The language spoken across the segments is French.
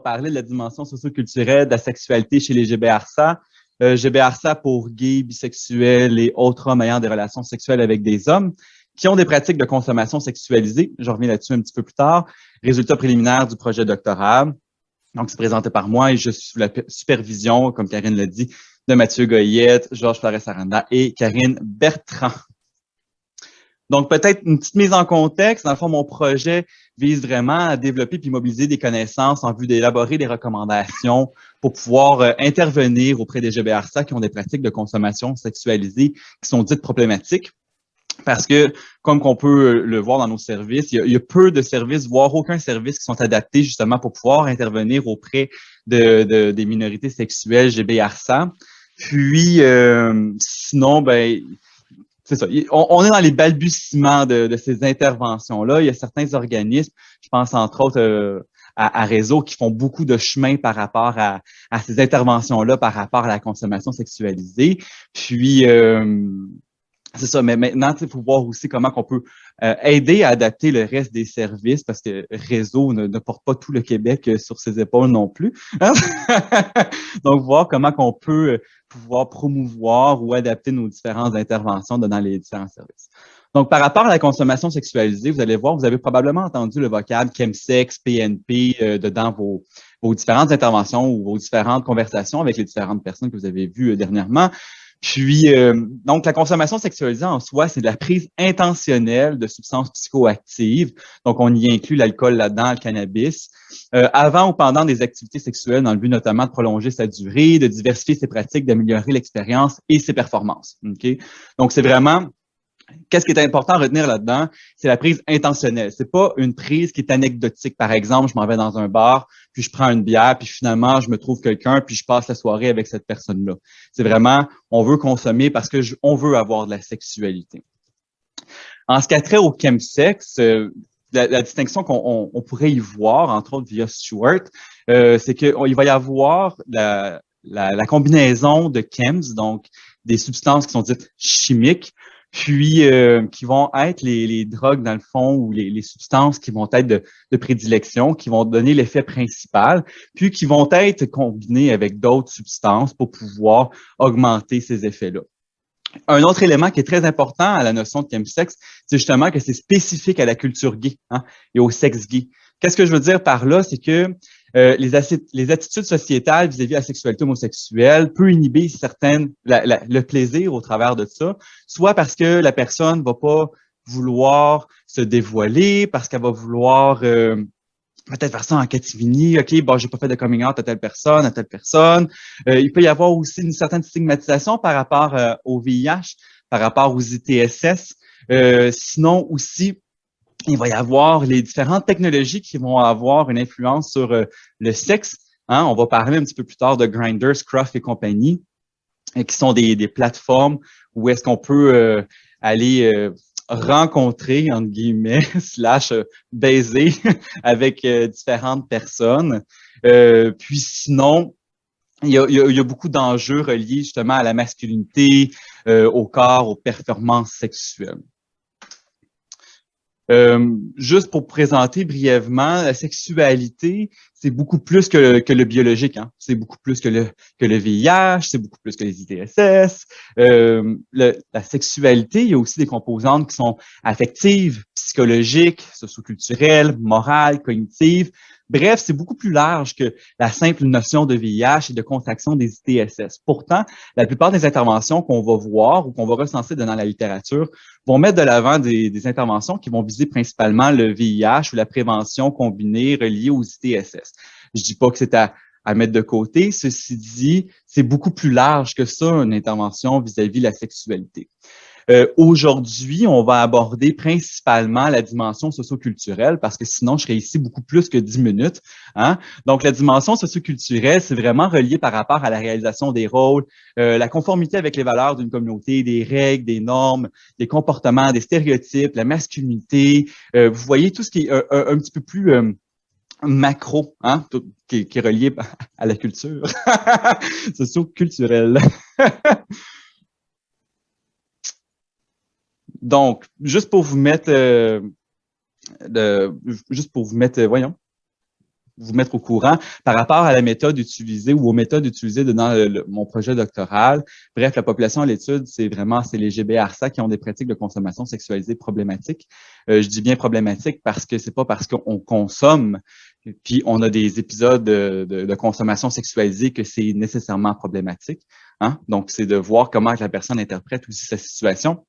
parler de la dimension socioculturelle de la sexualité chez les GBRSA. GBRSA pour gays, bisexuels et autres hommes ayant des relations sexuelles avec des hommes qui ont des pratiques de consommation sexualisée. Je reviens là-dessus un petit peu plus tard. Résultat préliminaire du projet doctoral. Donc, c'est présenté par moi et je suis sous la supervision, comme Karine l'a dit, de Mathieu Goyette, Georges Flores-Aranda et Karine Bertrand. Donc, peut-être une petite mise en contexte. Dans le fond, mon projet vise vraiment à développer puis mobiliser des connaissances en vue d'élaborer des recommandations pour pouvoir intervenir auprès des GBRSA qui ont des pratiques de consommation sexualisée qui sont dites problématiques. Parce que, comme qu'on peut le voir dans nos services, il y a peu de services, voire aucun service qui sont adaptés justement pour pouvoir intervenir auprès des minorités sexuelles GBRSA. Puis, sinon, ben, c'est ça. On est dans les balbutiements de ces interventions-là. Il y a certains organismes, je pense entre autres à Réseau, qui font beaucoup de chemin par rapport à ces interventions-là, par rapport à la consommation sexualisée. Puis, c'est ça, mais maintenant, il faut voir aussi comment on peut aider à adapter le reste des services parce que Réseau ne porte pas tout le Québec sur ses épaules non plus. Donc, voir comment on peut pouvoir promouvoir ou adapter nos différentes interventions dans les différents services. Donc, par rapport à la consommation sexualisée, vous allez voir, vous avez probablement entendu le vocable chemsex, PNP dans vos différentes interventions ou vos différentes conversations avec les différentes personnes que vous avez vues dernièrement. Puis, donc, la consommation sexualisée en soi, c'est de la prise intentionnelle de substances psychoactives. Donc, on y inclut l'alcool là-dedans, le cannabis, avant ou pendant des activités sexuelles dans le but notamment de prolonger sa durée, de diversifier ses pratiques, d'améliorer l'expérience et ses performances. Okay? Donc, c'est vraiment... Qu'est-ce qui est important à retenir là-dedans? C'est la prise intentionnelle. C'est pas une prise qui est anecdotique. Par exemple, je m'en vais dans un bar, puis je prends une bière, puis finalement, je me trouve quelqu'un, puis je passe la soirée avec cette personne-là. C'est vraiment, on veut consommer parce que on veut avoir de la sexualité. En ce qui a trait au chemsex, la distinction qu'on pourrait y voir, entre autres via Stewart, c'est qu'il va y avoir la combinaison de chems, donc des substances qui sont dites chimiques, puis qui vont être les drogues, dans le fond, ou les substances qui vont être de prédilection, qui vont donner l'effet principal, puis qui vont être combinées avec d'autres substances pour pouvoir augmenter ces effets-là. Un autre élément qui est très important à la notion de chemsex, c'est justement que c'est spécifique à la culture gay et au sexe gay. Qu'est-ce que je veux dire par là? C'est que les attitudes sociétales vis-à-vis de la sexualité homosexuelle peut inhiber le plaisir au travers de ça, soit parce que la personne va pas vouloir se dévoiler, parce qu'elle va vouloir peut-être faire ça en catimini, OK, bon, j'ai pas fait de coming out à telle personne, à telle personne. Il peut y avoir aussi une certaine stigmatisation par rapport au VIH, par rapport aux ITSS. Sinon aussi, il va y avoir les différentes technologies qui vont avoir une influence sur le sexe. Hein? On va parler un petit peu plus tard de Grindr, Scruff et compagnie, qui sont des plateformes où est-ce qu'on peut aller rencontrer, entre guillemets, / baiser avec différentes personnes. Puis sinon, il y a beaucoup d'enjeux reliés justement à la masculinité, au corps, aux performances sexuelles. Juste pour présenter brièvement, la sexualité, c'est beaucoup plus que le biologique. Hein? C'est beaucoup plus que le VIH, c'est beaucoup plus que les ITSS. La sexualité, il y a aussi des composantes qui sont affectives, psychologiques, socioculturelles, morales, cognitives. Bref, c'est beaucoup plus large que la simple notion de VIH et de contraction des ITSS. Pourtant, la plupart des interventions qu'on va voir ou qu'on va recenser dans la littérature vont mettre de l'avant des interventions qui vont viser principalement le VIH ou la prévention combinée reliée aux ITSS. Je dis pas que c'est à mettre de côté. Ceci dit, c'est beaucoup plus large que ça, une intervention vis-à-vis de la sexualité. Aujourd'hui, on va aborder principalement la dimension socioculturelle parce que sinon, je serais ici beaucoup plus que 10 minutes. Hein? Donc, la dimension socioculturelle, c'est vraiment relié par rapport à la réalisation des rôles, la conformité avec les valeurs d'une communauté, des règles, des normes, des comportements, des stéréotypes, la masculinité. Vous voyez tout ce qui est un petit peu plus macro, hein, qui est relié à la culture socio-culturelle. Donc, juste pour vous mettre, voyons. vous mettre au courant par rapport à la méthode utilisée ou aux méthodes utilisées dans mon projet doctoral. Bref, la population à l'étude, c'est les GBA-ARSA qui ont des pratiques de consommation sexualisée problématiques. Je dis bien problématiques parce que c'est pas parce qu'on consomme puis on a des épisodes de consommation sexualisée que c'est nécessairement problématique. Hein? Donc, c'est de voir comment la personne interprète aussi sa situation.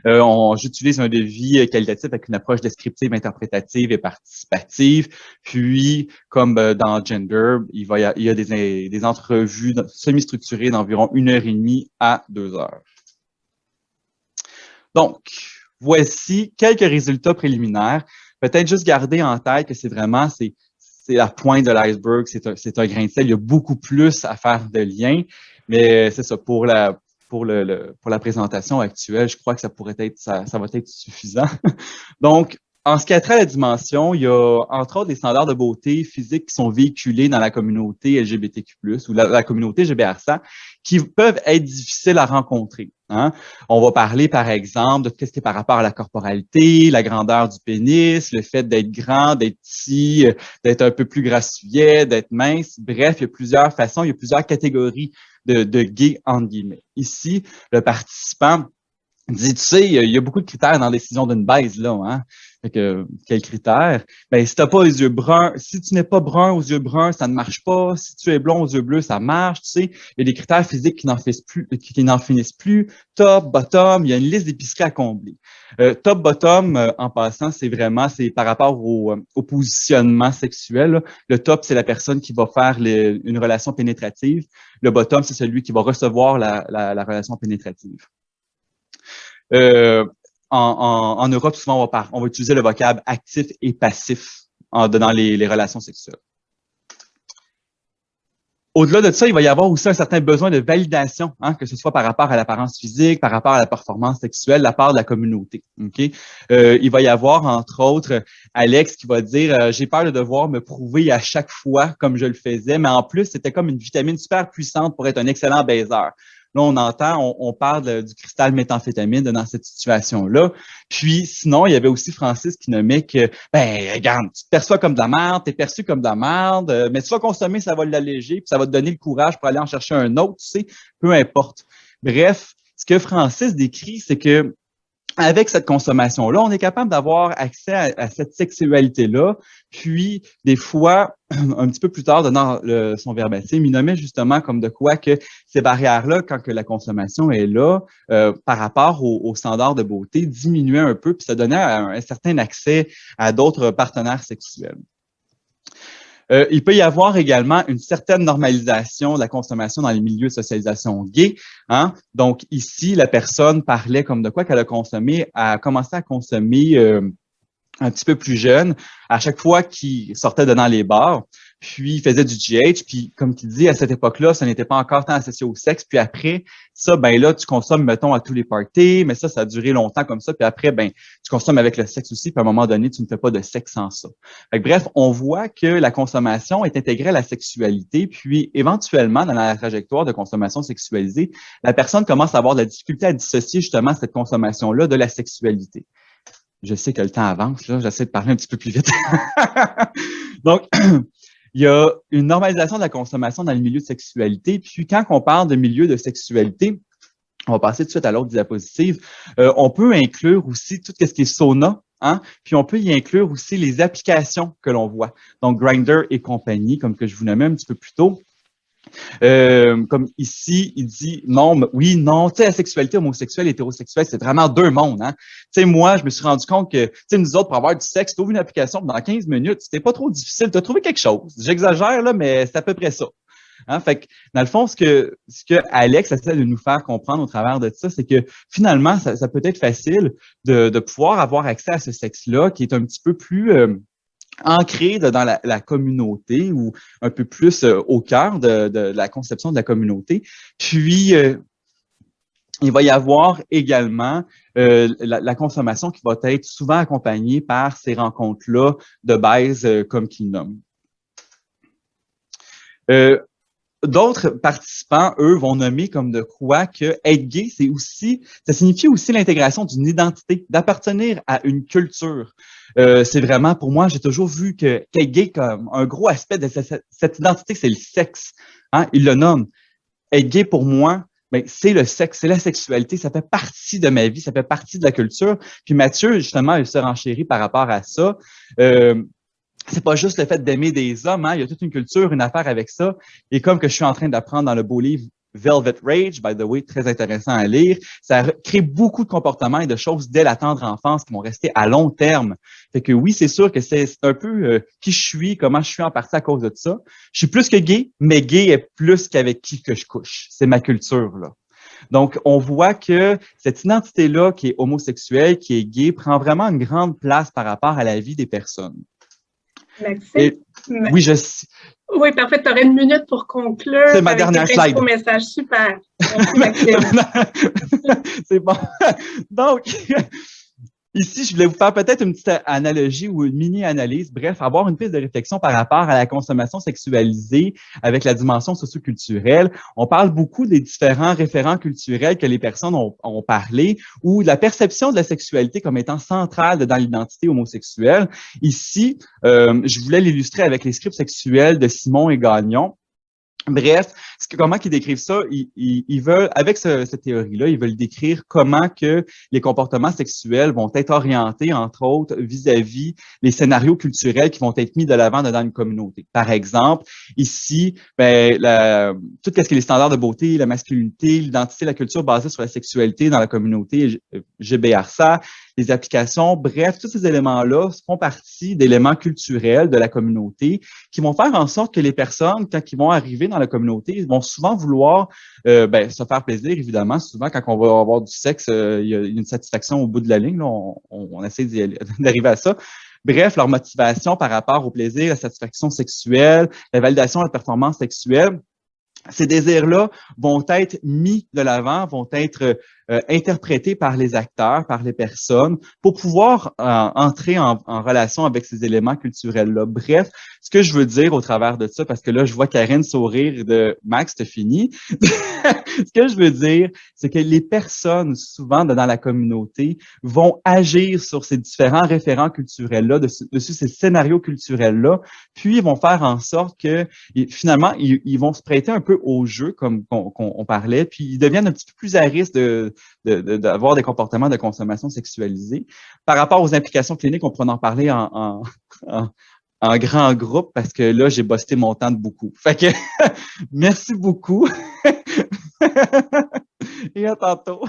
J'utilise un devis qualitatif avec une approche descriptive, interprétative et participative. Puis, comme dans Gender, il y a des entrevues semi-structurées d'environ 1h30 à 2 heures. Donc, voici quelques résultats préliminaires. Peut-être juste garder en tête que c'est la pointe de l'iceberg, c'est un grain de sel. Il y a beaucoup plus à faire de liens, mais c'est ça, pour la présentation actuelle, je crois que ça va être suffisant. Donc, en ce qui a trait à la dimension, il y a entre autres des standards de beauté physique qui sont véhiculés dans la communauté LGBTQ+, ou la communauté GBRSA, qui peuvent être difficiles à rencontrer. Hein? On va parler, par exemple, de ce qui est par rapport à la corporalité, la grandeur du pénis, le fait d'être grand, d'être petit, d'être un peu plus grassouillet, d'être mince. Bref, il y a plusieurs façons, il y a plusieurs catégories de gays, entre guillemets. Ici, le participant dit, tu sais, il y a beaucoup de critères dans la décision d'une baise, là, hein. Fait que, quels critères? Ben, si t'as pas les yeux bruns, si tu n'es pas brun aux yeux bruns, ça ne marche pas. Si tu es blond aux yeux bleus, ça marche, tu sais. Il y a des critères physiques qui n'en finissent plus. Top, bottom, il y a une liste d'épiceries à combler. Top, bottom, en passant, c'est par rapport au positionnement sexuel, là. Le top, c'est la personne qui va faire une relation pénétrative. Le bottom, c'est celui qui va recevoir la relation pénétrative. En Europe, souvent, on va utiliser le vocable actif et passif dans les relations sexuelles. Au-delà de ça, il va y avoir aussi un certain besoin de validation, hein, que ce soit par rapport à l'apparence physique, par rapport à la performance sexuelle, de la part de la communauté. Okay? Il va y avoir, entre autres, Alex qui va dire j'ai peur de devoir me prouver à chaque fois comme je le faisais, mais en plus, c'était comme une vitamine super puissante pour être un excellent baiser. Là, on parle du cristal méthamphétamine dans cette situation-là. Puis, sinon, il y avait aussi Francis qui nommait que, ben, regarde, tu te perçois comme de la merde, t'es perçu comme de la merde, mais tu vas consommer, ça va l'alléger, puis ça va te donner le courage pour aller en chercher un autre, tu sais, peu importe. Bref, ce que Francis décrit, c'est que avec cette consommation-là, on est capable d'avoir accès à cette sexualité-là. Puis, des fois, un petit peu plus tard, dans son verbatim, il nommait justement comme de quoi que ces barrières-là, quand que la consommation est là, par rapport aux standards de beauté, diminuaient un peu, puis ça donnait un certain accès à d'autres partenaires sexuels. Il peut y avoir également une certaine normalisation de la consommation dans les milieux de socialisation gays. Hein? Donc, ici, la personne parlait comme de quoi qu'elle a commencé à consommer un petit peu plus jeune, à chaque fois qu'il sortait de dans les bars, puis il faisait du GH, puis comme tu dis, à cette époque-là, ça n'était pas encore tant associé au sexe, puis après, ça, ben là, tu consommes, mettons, à tous les parties, mais ça a duré longtemps comme ça, puis après, ben, tu consommes avec le sexe aussi, puis à un moment donné, tu ne fais pas de sexe sans ça. Fait que, bref, on voit que la consommation est intégrée à la sexualité, puis éventuellement, dans la trajectoire de consommation sexualisée, la personne commence à avoir de la difficulté à dissocier justement cette consommation-là de la sexualité. Je sais que le temps avance, là, j'essaie de parler un petit peu plus vite. Donc, il y a une normalisation de la consommation dans le milieu de sexualité. Puis, quand on parle de milieu de sexualité, on va passer tout de suite à l'autre diapositive. On peut inclure aussi tout ce qui est sauna, hein? Puis, on peut y inclure aussi les applications que l'on voit. Donc, Grindr et compagnie, comme que je vous nommais un petit peu plus tôt. Comme ici, il dit non, oui, non, tu sais, la sexualité homosexuelle et hétérosexuelle, c'est vraiment deux mondes, hein. Tu sais, moi, je me suis rendu compte que, tu sais, nous autres, pour avoir du sexe, tu ouvres une application dans 15 minutes, c'était pas trop difficile, tu as trouvé quelque chose. J'exagère, là, mais c'est à peu près ça. Hein? Fait que, dans le fond, ce que Alex essaie de nous faire comprendre au travers de ça, c'est que finalement, ça peut être facile de pouvoir avoir accès à ce sexe-là qui est un petit peu plus ancré dans la communauté ou un peu plus au cœur de la conception de la communauté. Puis, il va y avoir également la consommation qui va être souvent accompagnée par ces rencontres-là de baise comme qu'il nomme. d'autres participants, eux, vont nommer comme de quoi que être gay, ça signifie aussi l'intégration d'une identité, d'appartenir à une culture. C'est vraiment, pour moi, j'ai toujours vu que qu'être gay comme un gros aspect de cette identité, c'est le sexe. Hein? Il le nomme. Être gay, pour moi, ben, c'est le sexe, c'est la sexualité, ça fait partie de ma vie, ça fait partie de la culture. Puis Mathieu, justement, il se renchérit par rapport à ça. Euh, c'est pas juste le fait d'aimer des hommes, hein. Il y a toute une culture, une affaire avec ça. Et comme que je suis en train d'apprendre dans le beau livre Velvet Rage, by the way, très intéressant à lire, ça crée beaucoup de comportements et de choses dès la tendre enfance qui vont rester à long terme. Fait que oui, c'est sûr que c'est un peu qui je suis, comment je suis en partie à cause de ça. Je suis plus que gay, mais gay est plus qu'avec qui que je couche. C'est ma culture, là. Donc, on voit que cette identité-là qui est homosexuelle, qui est gay, prend vraiment une grande place par rapport à la vie des personnes. Maxime? Et, oui, oui, parfait. Tu aurais une minute pour conclure. C'est ma dernière slide. Au message. Super. Merci, Maxime. C'est bon. Donc, ici, je voulais vous faire peut-être une petite analogie ou une mini-analyse, bref, avoir une piste de réflexion par rapport à la consommation sexualisée avec la dimension socioculturelle. On parle beaucoup des différents référents culturels que les personnes ont parlé ou de la perception de la sexualité comme étant centrale dans l'identité homosexuelle. Ici, je voulais l'illustrer avec les scripts sexuels de Simon et Gagnon. Bref, comment ils décrivent ça? Ils veulent, avec cette théorie-là, ils veulent décrire comment que les comportements sexuels vont être orientés, entre autres, vis-à-vis les scénarios culturels qui vont être mis de l'avant dans une communauté. Par exemple, ici, tout ce qui est les standards de beauté, la masculinité, l'identité, la culture basée sur la sexualité dans la communauté GBRSA, les applications, bref, tous ces éléments-là font partie d'éléments culturels de la communauté qui vont faire en sorte que les personnes, quand ils vont arriver dans la communauté, ils vont souvent vouloir se faire plaisir, évidemment. Souvent, quand on va avoir du sexe, il y a une satisfaction au bout de la ligne. Là, on essaie d'arriver à ça. Bref, leur motivation par rapport au plaisir, la satisfaction sexuelle, la validation de la performance sexuelle, ces désirs-là vont être mis de l'avant, vont être interprétés par les acteurs, par les personnes, pour pouvoir entrer en relation avec ces éléments culturels-là. Bref, ce que je veux dire au travers de ça, parce que là, je vois Karine sourire de « Max, t'as fini », ce que je veux dire, c'est que les personnes, souvent dans la communauté, vont agir sur ces différents référents culturels-là, dessus ces scénarios culturels-là, puis ils vont faire en sorte que, finalement, ils vont se prêter un peu au jeu, comme on parlait, puis ils deviennent un petit peu plus à risque d'avoir des comportements de consommation sexualisée. Par rapport aux implications cliniques, on pourrait en parler en grand groupe parce que là, j'ai bossé mon temps de beaucoup. Fait que merci beaucoup et à tantôt.